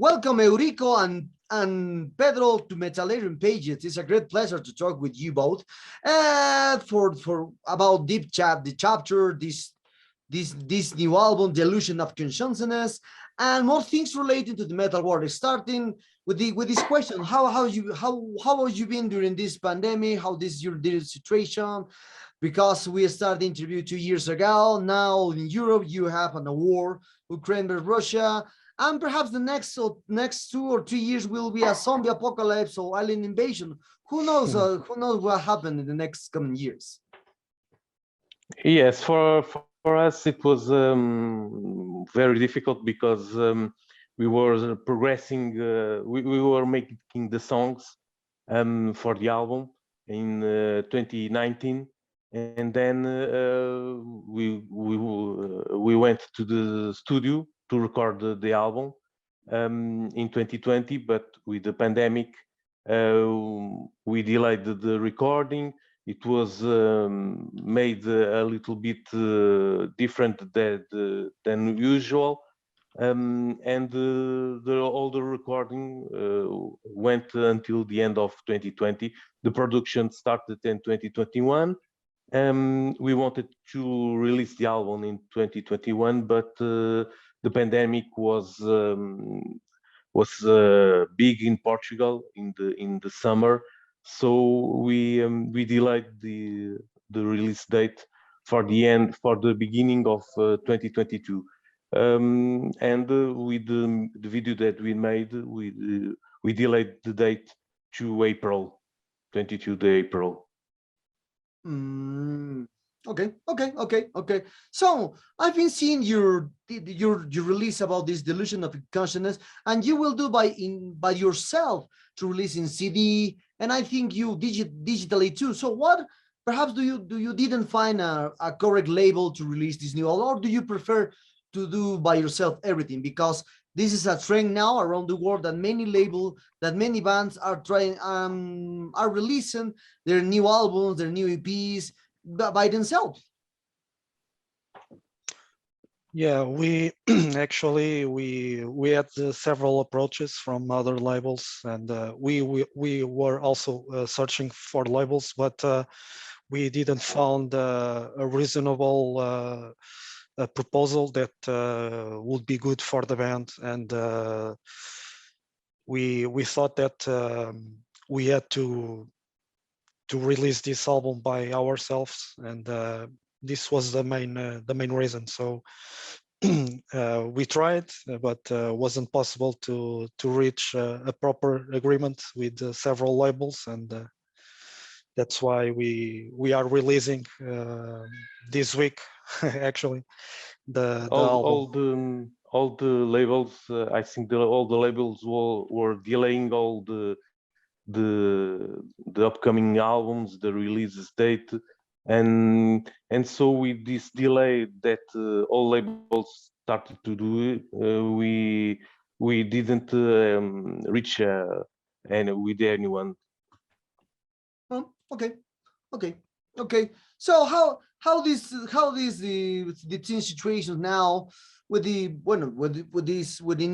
welcome Eurico and Pedro to Metalarium Pages. It's a great pleasure to talk with you both for about the chapter, this new album, The Illusion of Consciousness, and more things relating to the metal world. Starting with this question: how have you been during this pandemic? How this your situation? Because we started the interview 2 years ago. Now in Europe, you have a war, Ukraine versus Russia, and perhaps the next 2 or 3 years will be a zombie apocalypse or alien invasion. Who knows? Who knows what happened in the next coming years? Yes, for us it was very difficult because we were progressing. We were making the songs for the album in 2019. And then we went to the studio to record the album in 2020, but with the pandemic, we delayed the recording. It was made a little bit different than usual, and all the recording went until the end of 2020. The production started in 2021. We wanted to release the album in 2021, but the pandemic was big in Portugal in the summer, so we delayed the release date for the beginning of 2022. And with the video that we made, we delayed the date to April 22, April. Okay. So I've been seeing your release about this delusion of consciousness, and you will do by yourself to release in CD, and I think you digitally too. So what perhaps do you didn't find a correct label to release this new album, or do you prefer to do by yourself everything? Because this is a trend now around the world that many bands are trying are releasing their new albums, their new EPs by themselves. Yeah, we actually we had several approaches from other labels, and we were also searching for labels, but we didn't find a reasonable a proposal that would be good for the band, and we thought that we had to release this album by ourselves, and this was the main reason. So we tried, but wasn't possible to reach a proper agreement with several labels, and that's why we are releasing this week actually the album. All the labels, I think all the labels were delaying all the upcoming albums, the releases date, and so with this delay that all labels started to do, we didn't reach with anyone. Oh, okay. So how the team situation now with the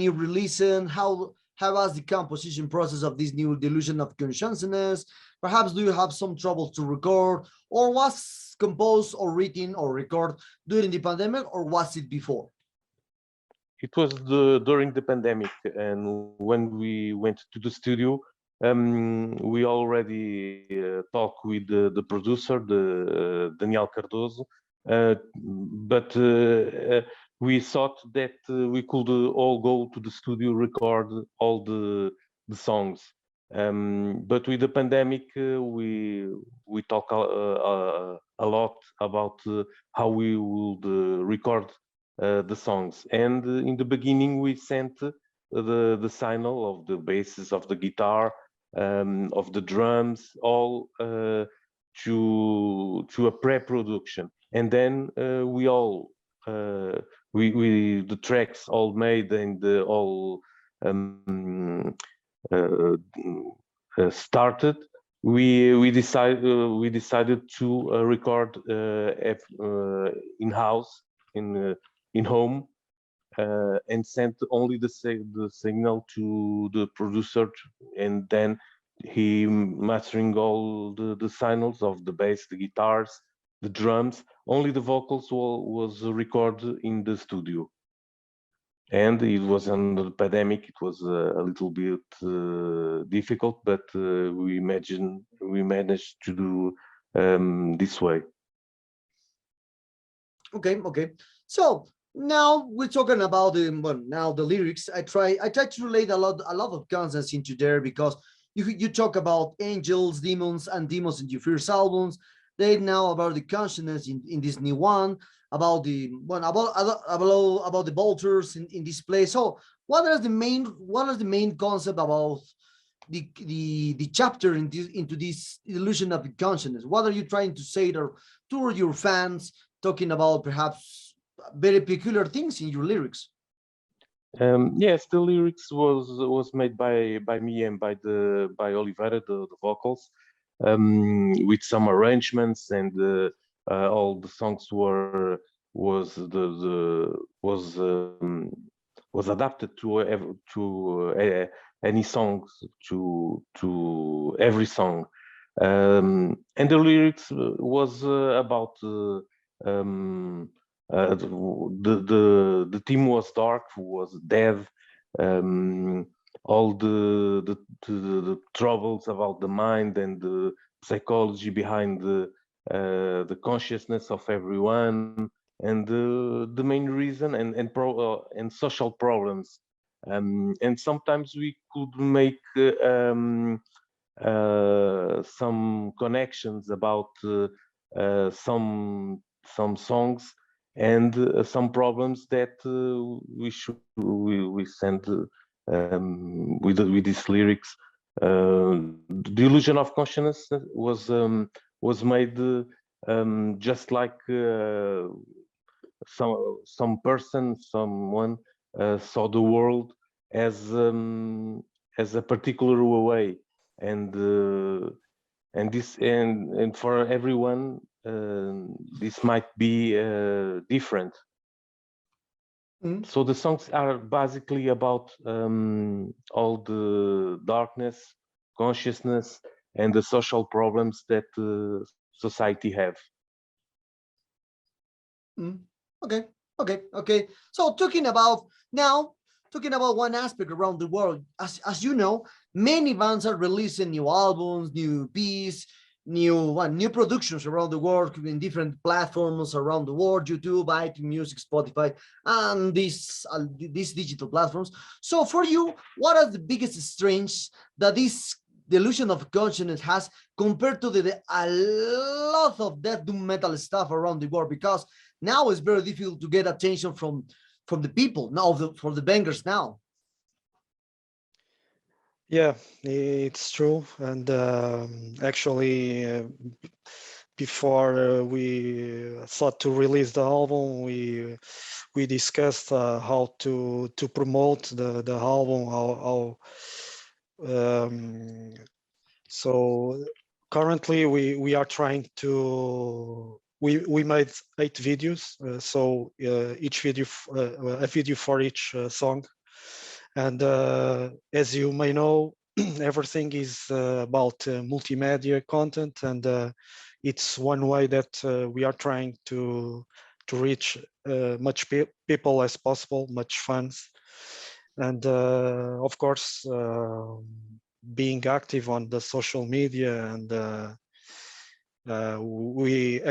new release, and how was the composition process of this new delusion of consciousness? Perhaps do you have some trouble to record, or was composed or written or recorded during the pandemic, or was it before? It was during the pandemic, and when we went to the studio, we already talked with the producer, Daniel Cardoso, but we thought that we could all go to the studio, record all the songs. But with the pandemic, we talk a lot about how we would record the songs. And in the beginning, we sent the signal of the basses, of the guitar, of the drums, all to a pre-production, and then the tracks all made and all started. We decided to record in house, in home, and sent only the signal to the producer, and then he mastering all the signals of the bass, the guitars, the drums. Only the vocals was recorded in the studio. And it was under the pandemic. It was a little bit difficult, but we managed to do this way. Okay, okay. So now we're talking about the now the lyrics. I try to relate a lot of concepts into there, because you talk about angels, demons, and demons in your first albums. They now about the consciousness in this new one, about the about the vultures in this place. So what is the main concept about the chapter into this illusion of the consciousness? What are you trying to say to your fans, talking about perhaps very peculiar things in your lyrics? Yes, the lyrics was made by me and by Oliveira, the vocals, with some arrangements, and all the songs was adapted to any songs, to every song, and the lyrics was about the theme was dark, was death, all the troubles about the mind and the psychology behind the consciousness of everyone, and the main reason, and social problems, and sometimes we could make some connections about some songs and some problems that we send with these lyrics. The illusion of consciousness was made just like someone saw the world as a particular way, and for everyone this might be different. So the songs are basically about all the darkness, consciousness, and the social problems that society have. Okay, okay. So talking about one aspect around the world, as you know, many bands are releasing new albums, new EPs, new productions around the world in different platforms around the world: YouTube, iTunes Music, Spotify, and these digital platforms. So for you, what are the biggest strengths that this delusion of consciousness has compared to a lot of death doom metal stuff around the world? Because now it's very difficult to get attention from the people now, for the bangers now. Yeah, it's true. And actually, before we thought to release the album, we discussed how to promote the album, how so currently we are trying to we made 8 videos, so each video a video for each song. And as you may know, everything is about multimedia content, and it's one way that we are trying to reach much people as possible, much fans, and of course being active on the social media. And we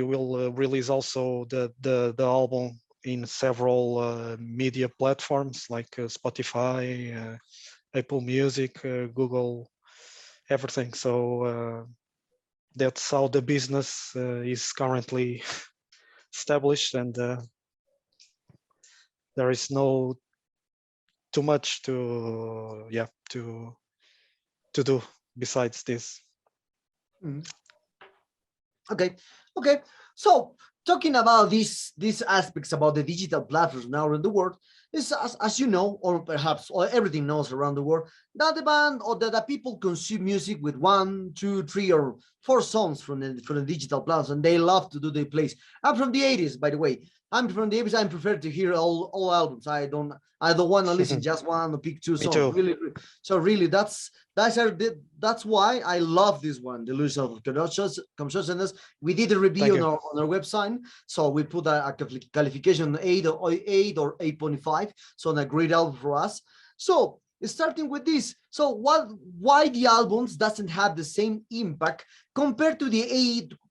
will release also the album in several media platforms like Spotify, Apple Music, Google, everything. So that's how the business is currently established, and there is no too much to do besides this. Okay, okay. So talking about these aspects about the digital platforms now around the world, is as you know, or perhaps or everything knows around the world, that the band or that the people consume music with 1, 2, 3, or 4 songs from the digital platforms, and they love to do their plays. I'm from the 80s, by the way. I'm from the 80s. I prefer to hear all albums. I don't want to listen just one or pick 2 Me songs. too. Really, so really, that's why I love this one, the Delusion of Consciousness. We did a Thank review on you. our website, so we put a qualification 8 or 8.5, so a great album for us. So starting with this, so why the albums doesn't have the same impact compared to the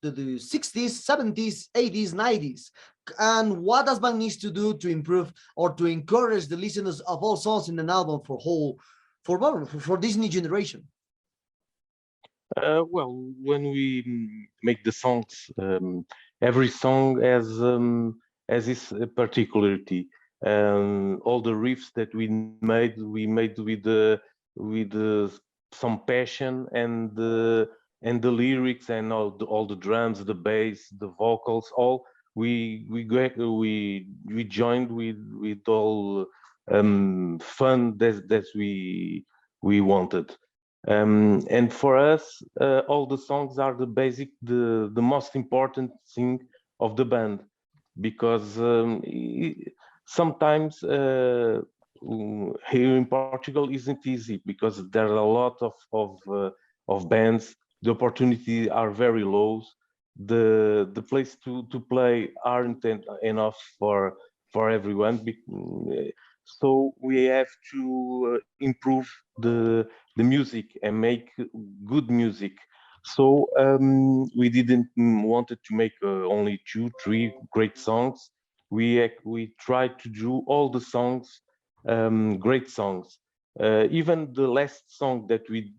60s, 70s, 80s, 90s, and what does band needs to do to improve or to encourage the listeners of all songs in an album for this new generation? Well, when we make the songs, every song has its particularity. All the riffs that we made with some passion, and the lyrics, and all the drums, the bass, the vocals, all we joined with all fun that we wanted. And for us, all the songs are the most important thing of the band, because sometimes here in Portugal isn't easy, because there are a lot of bands. The opportunity are very low. The place to play aren't enough for everyone. So we have to improve the music and make good music. So we didn't wanted to make only 2, 3 great songs. We tried to do all the songs great songs. Even the last song that we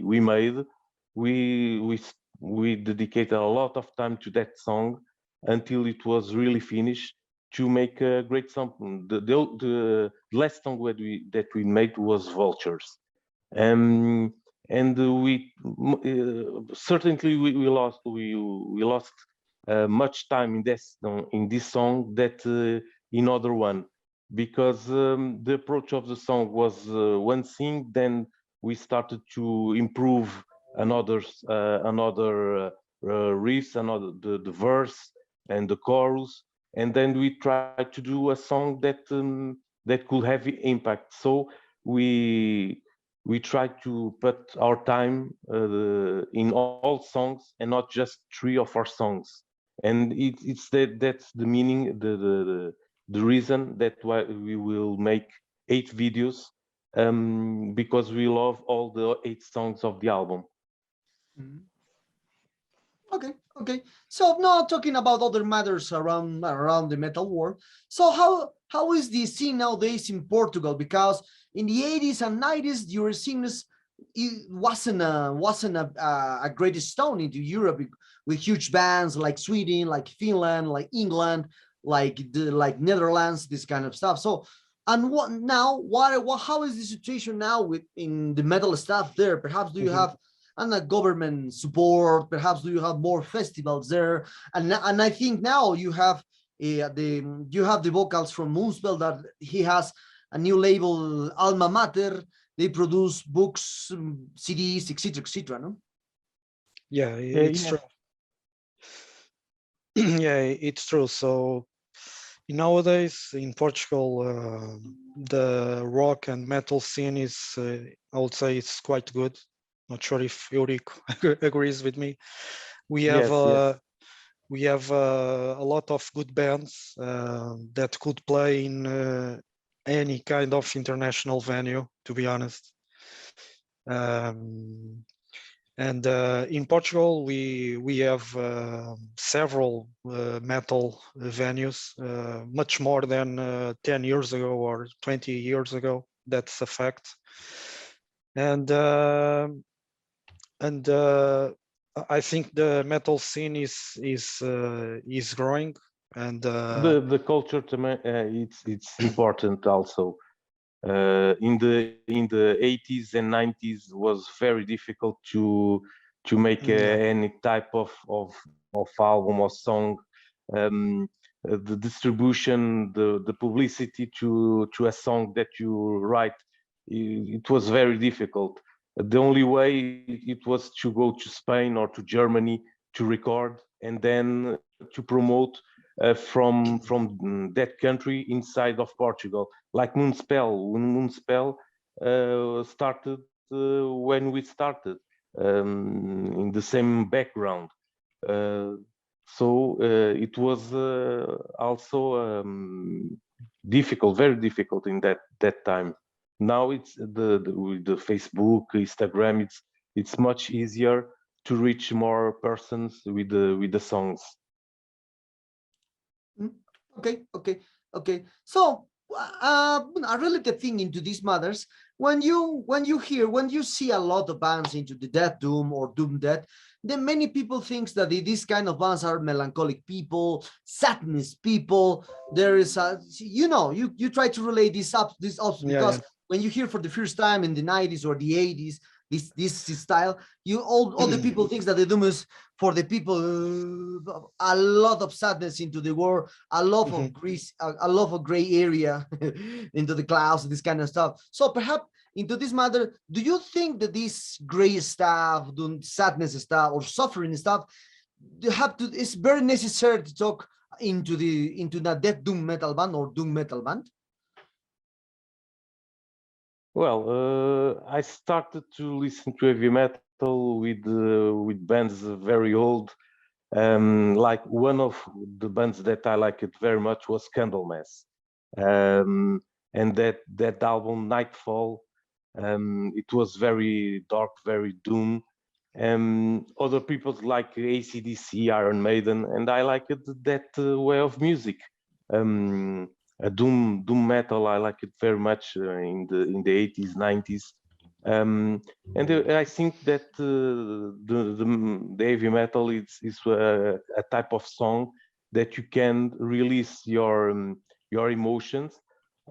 made, we dedicated a lot of time to that song until it was really finished, to make a great song. The last song that we made was Vultures. And we certainly we lost much time in this song that in other one, because the approach of the song was one thing. Then we started to improve another riffs, another the verse and the chorus, and then we tried to do a song that could have impact. So we try to put our time in all songs, and not just 3 or 4 songs. And that's the meaning, the reason that why we will make 8 videos, because we love all the 8 songs of the album. Mhm. Okay. So now talking about other matters around the metal world. So how is the scene nowadays in Portugal? Because in the 80s and 90s, your scene it wasn't a great stone into Europe with huge bands like Sweden, like Finland, like England, like Netherlands, this kind of stuff. So and how is the situation now with in the metal stuff there? Perhaps do you have and the government support? Perhaps do you have more festivals there? And I think now you have the vocals from Moonspell, that he has a new label, Alma Mater. They produce books, CDs, etc., etc. No? Yeah, it's Yeah. true. Yeah, it's true. So nowadays in Portugal, the rock and metal scene is, I would say, it's quite good. Not sure if Eurico agrees with me. We have Yes. a lot of good bands that could play in any kind of international venue, to be honest. And in Portugal, we have several metal venues, much more than 10 years ago or 20 years ago. That's a fact. And I think the metal scene is growing, and The culture to me, it's important also. In the 80s and 90s was very difficult to make yeah. any type of album or song the distribution, the publicity to a song that you write, it was very difficult. The only way it was to go to Spain or to Germany to record and then to promote from that country inside of Portugal, like Moonspell. Moonspell started when we started in the same background. So it was also difficult, very difficult in that time. Now it's with the Facebook, Instagram. It's much easier to reach more persons with the songs. Okay. So a related thing into these matters, when you see a lot of bands into the death doom or doom death, then many people thinks that these kind of bands are melancholic people, sadness people. There is a, you try to relate this up because when you hear for the first time in the 90s or the 80s this style, all the people thinks that the doom is for the people, a lot of sadness into the world, a lot of grease, a lot of gray area into the clouds, this kind of stuff. So perhaps into this matter, do you think that this gray stuff, sadness stuff, or suffering stuff, it's very necessary to talk into the death doom metal band or doom metal band? Well, I started to listen to heavy metal with bands very old. Like one of the bands that I liked very much was Candlemass, and that album Nightfall. It was very dark, very doom. Other people like AC/DC, Iron Maiden, and I liked that way of music. Doom metal, I like it very much in the 80s, 90s. And I think that the heavy metal is a type of song that you can release your emotions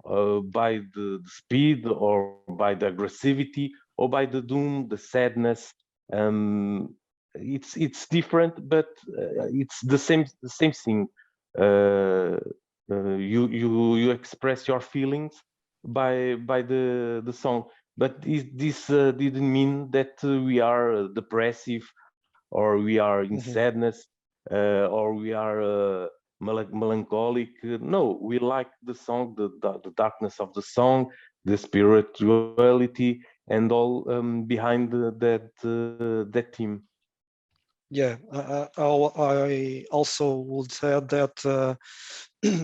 by the speed or by the aggressivity or by the doom, the sadness. It's different, but it's the same thing. You express your feelings by the song, but this didn't mean that we are depressive or we are in sadness or we are melancholic. No, we like the song, the darkness of the song, the spirituality, and all behind that theme. Yeah, I also would say that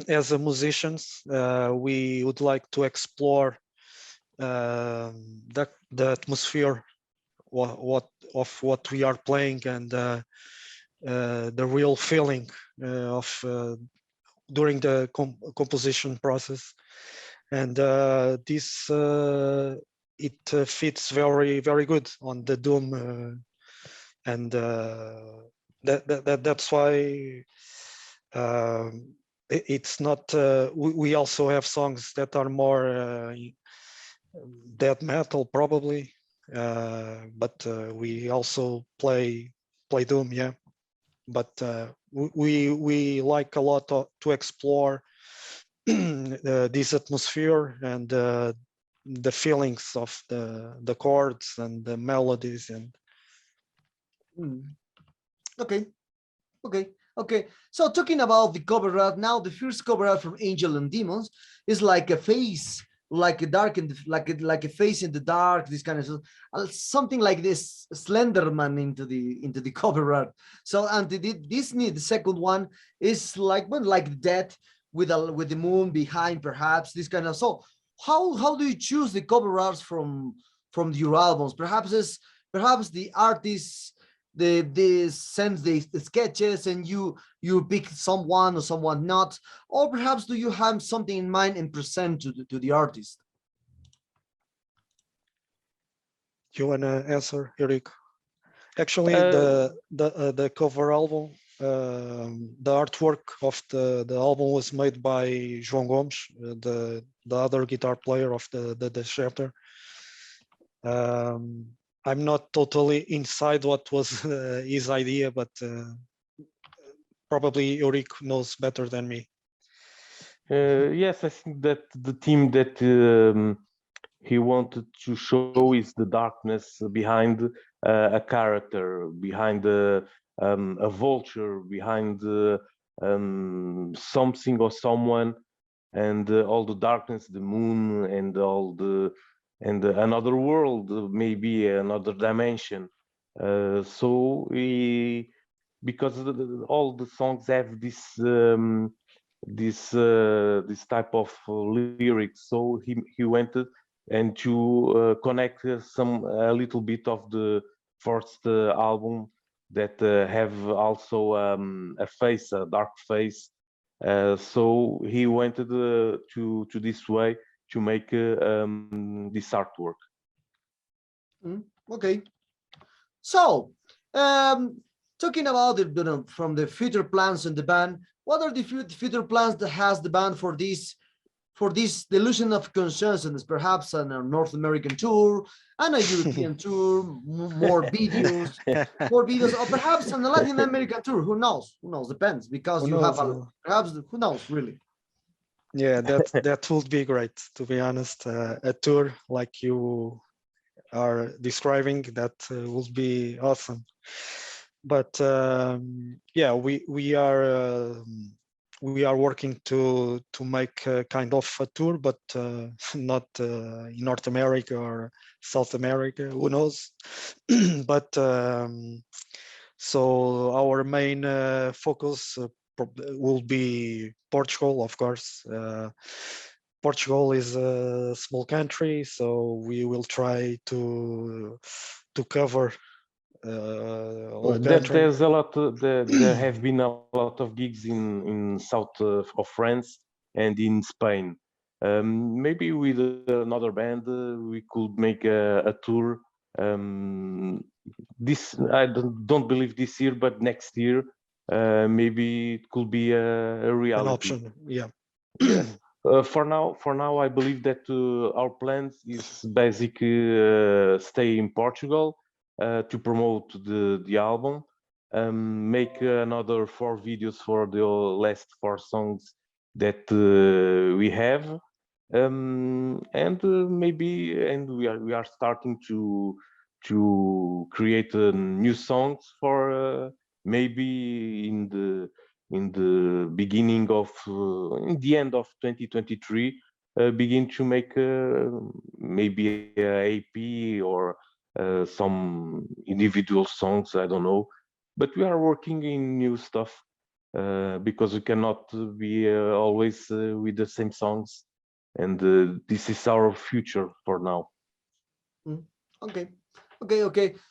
as a musicians, we would like to explore the atmosphere of what we are playing and the real feeling of during the composition process, and this it fits very good on the doom, and that's why it's not. We also have songs that are more death metal probably, but we also play doom, yeah. But we like a lot to explore this atmosphere and the feelings of the chords and the melodies and. Okay. So talking about the cover art now, the first cover art from Angel and Demons is like a face, like a dark and like a face in the dark. This kind of something like this Slenderman into the cover art. So and the second one is like death with the moon behind, perhaps this kind of. So how do you choose the cover arts from your albums? Perhaps the artists they send the sketches and you pick someone or someone not, or perhaps do you have something in mind and present to the artist? You wanna answer, Eurico? Actually, the cover album, the artwork of the album was made by João Gomes, the other guitar player of the chapter. I'm not totally inside what was his idea, but probably Eurico knows better than me. Yes, I think that the theme that he wanted to show is the darkness behind a character, behind a vulture, behind something or someone, and all the darkness, the moon, and all the another world, maybe another dimension. So because all the songs have this this type of lyrics, so he wanted and to connect a little bit of the first album that have also a face, a dark face. So he wanted to this way to make this artwork. Okay. So, talking about the, from the future plans in the band, what are the future plans that has the band for this delusion of consciousness? Perhaps on a North American tour and a European tour, more videos, or perhaps on a Latin American tour. Who knows? Who knows? Depends, because you have a perhaps who knows really. Yeah, that would be great, to be honest. A tour like you are describing, that would be awesome. But yeah, we are working to make a kind of a tour, but not in North America or South America, who knows. But so our main focus will be Portugal, of course. Portugal is a small country, so we will try to cover all country. There's a lot. There have been a lot of gigs in south of France and in Spain. Maybe with another band we could make a tour. This I don't believe this year, but next year maybe it could be a reality. An option, yeah. Yes. For now, I believe that our plans is basically stay in Portugal to promote the album, make another 4 videos for the last 4 songs that we have, and maybe we are starting to create new songs for maybe in the beginning of in the end of 2023 begin to make maybe a AP or some individual songs, I don't know, but we are working in new stuff because we cannot be always with the same songs, and this is our future for now. Okay.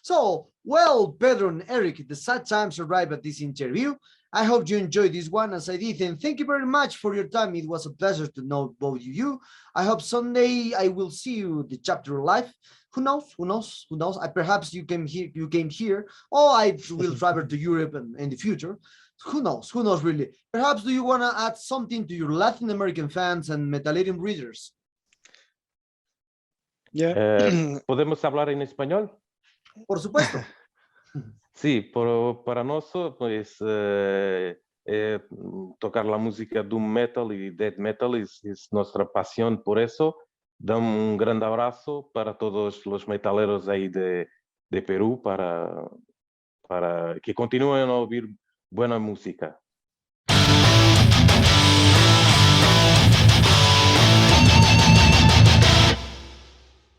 So, well, Pedro and Eric, the sad times arrive at this interview. I hope you enjoyed this one as I did, and thank you very much for your time. It was a pleasure to know both of you. I hope someday I will see you the chapter live. Who knows? Perhaps you came here, or I will travel to Europe in the future. Who knows really? Perhaps do you want to add something to your Latin American fans and Metalerium readers? Yeah. ¿Podemos hablar en español? Por supuesto. Sí, para nosotros, pues, tocar la música doom metal y death metal es nuestra pasión, por eso damos un gran abrazo para todos los metaleros ahí de Perú, para que continúen a oír buena música.